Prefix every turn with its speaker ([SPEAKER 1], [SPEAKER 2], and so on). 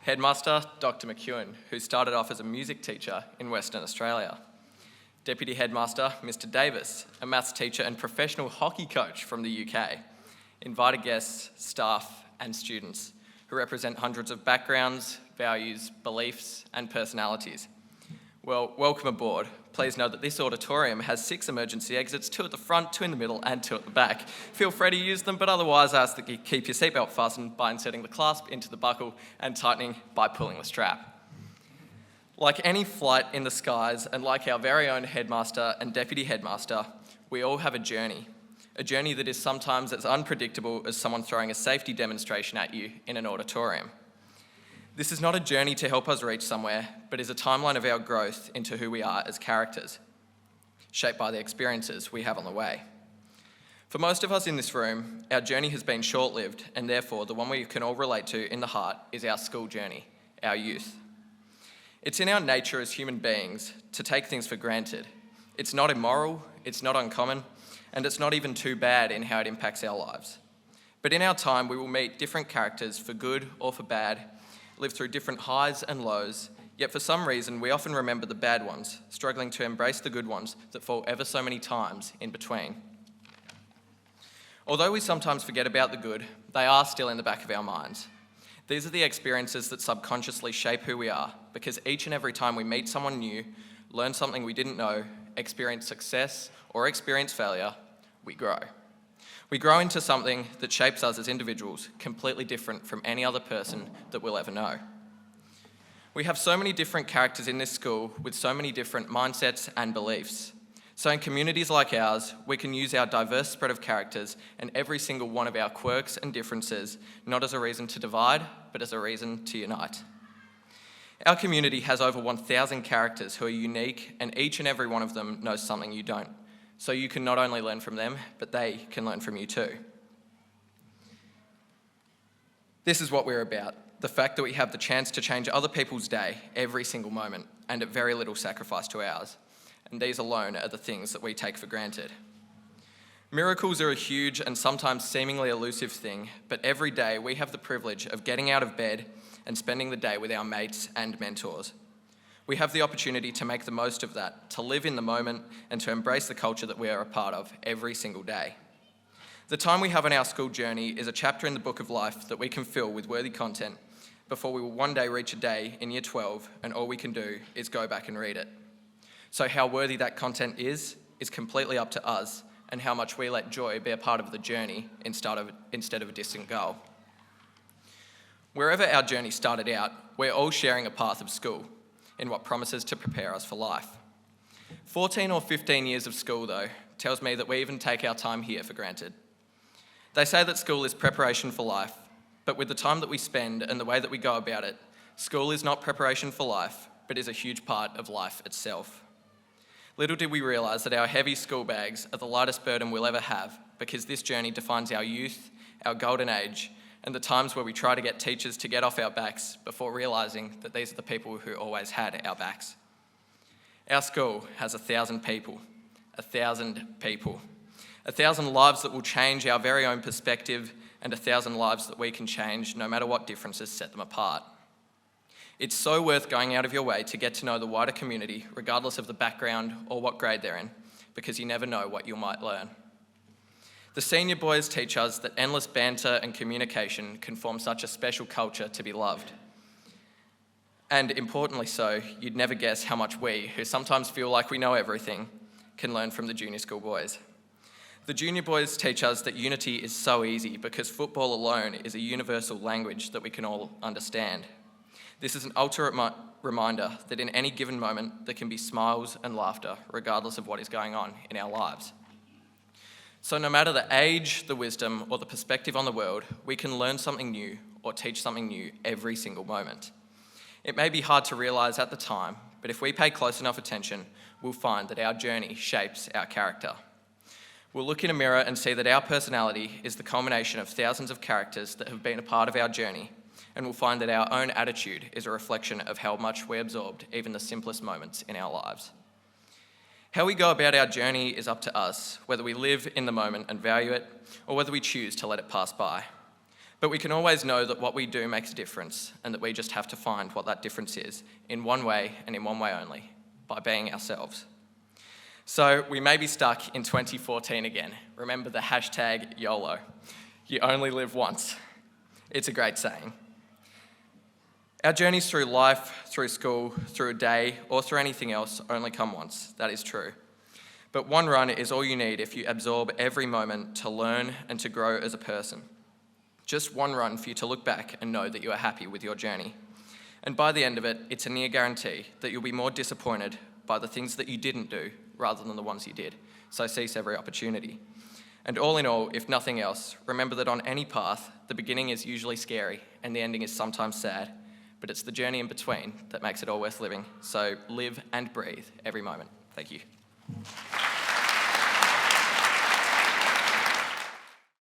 [SPEAKER 1] Headmaster Dr. McEwen, who started off as a music teacher in Western Australia. Deputy Headmaster Mr. Davis, a maths teacher and professional hockey coach from the UK. Invited guests, staff and students who represent hundreds of backgrounds, values, beliefs and personalities. Well, welcome aboard. Please note that this auditorium has 6 emergency exits, 2 at the front, 2 in the middle and 2 at the back. Feel free to use them, but otherwise I ask that you keep your seatbelt fastened by inserting the clasp into the buckle and tightening by pulling the strap. Like any flight in the skies, and like our very own headmaster and deputy headmaster, we all have a journey that is sometimes as unpredictable as someone throwing a safety demonstration at you in an auditorium. This is not a journey to help us reach somewhere, but is a timeline of our growth into who we are as characters, shaped by the experiences we have on the way. For most of us in this room, our journey has been short-lived, and therefore the one we can all relate to in the heart is our school journey, our youth. It's in our nature as human beings to take things for granted. It's not immoral, it's not uncommon, and it's not even too bad in how it impacts our lives. But in our time, we will meet different characters for good or for bad, live through different highs and lows, yet for some reason we often remember the bad ones, struggling to embrace the good ones that fall ever so many times in between. Although we sometimes forget about the good, they are still in the back of our minds. These are the experiences that subconsciously shape who we are, because each and every time we meet someone new, learn something we didn't know, experience success or experience failure, we grow. We grow into something that shapes us as individuals, completely different from any other person that we'll ever know. We have so many different characters in this school with so many different mindsets and beliefs. So in communities like ours, we can use our diverse spread of characters and every single one of our quirks and differences, not as a reason to divide, but as a reason to unite. Our community has over 1,000 characters who are unique, and each and every one of them knows something you don't. So you can not only learn from them, but they can learn from you too. This is what we're about, the fact that we have the chance to change other people's day every single moment, and at very little sacrifice to ours. And these alone are the things that we take for granted. Miracles are a huge and sometimes seemingly elusive thing, but every day we have the privilege of getting out of bed and spending the day with our mates and mentors. We have the opportunity to make the most of that, to live in the moment and to embrace the culture that we are a part of every single day. The time we have on our school journey is a chapter in the book of life that we can fill with worthy content before we will one day reach a day in year 12 and all we can do is go back and read it. So how worthy that content is completely up to us and how much we let joy be a part of the journey instead of a distant goal. Wherever our journey started out, we're all sharing a path of school in what promises to prepare us for life. 14 or 15 years of school, though, tells me that we even take our time here for granted. They say that school is preparation for life, but with the time that we spend and the way that we go about it, school is not preparation for life, but is a huge part of life itself. Little did we realise that our heavy school bags are the lightest burden we'll ever have, because this journey defines our youth, our golden age, and the times where we try to get teachers to get off our backs before realising that these are the people who always had our backs. Our school has 1,000 people, 1,000 people, 1,000 lives that will change our very own perspective and 1,000 lives that we can change no matter what differences set them apart. It's so worth going out of your way to get to know the wider community, regardless of the background or what grade they're in, because you never know what you might learn. The senior boys teach us that endless banter and communication can form such a special culture to be loved. And importantly so, you'd never guess how much we, who sometimes feel like we know everything, can learn from the junior school boys. The junior boys teach us that unity is so easy because football alone is a universal language that we can all understand. This is an ultimate reminder that in any given moment there can be smiles and laughter regardless of what is going on in our lives. So no matter the age, the wisdom, or the perspective on the world, we can learn something new or teach something new every single moment. It may be hard to realise at the time, but if we pay close enough attention, we'll find that our journey shapes our character. We'll look in a mirror and see that our personality is the culmination of thousands of characters that have been a part of our journey, and we'll find that our own attitude is a reflection of how much we absorbed even the simplest moments in our lives. How we go about our journey is up to us, whether we live in the moment and value it, or whether we choose to let it pass by. But we can always know that what we do makes a difference and that we just have to find what that difference is in one way and in one way only, by being ourselves. So we may be stuck in 2014 again. Remember the hashtag YOLO. You only live once. It's a great saying. Our journeys through life, through school, through a day, or through anything else only come once. That is true. But one run is all you need if you absorb every moment to learn and to grow as a person. Just one run for you to look back and know that you are happy with your journey. And by the end of it, it's a near guarantee that you'll be more disappointed by the things that you didn't do rather than the ones you did. So seize every opportunity. And all in all, if nothing else, remember that on any path, the beginning is usually scary and the ending is sometimes sad, but it's the journey in between that makes it all worth living. So live and breathe every moment. Thank you.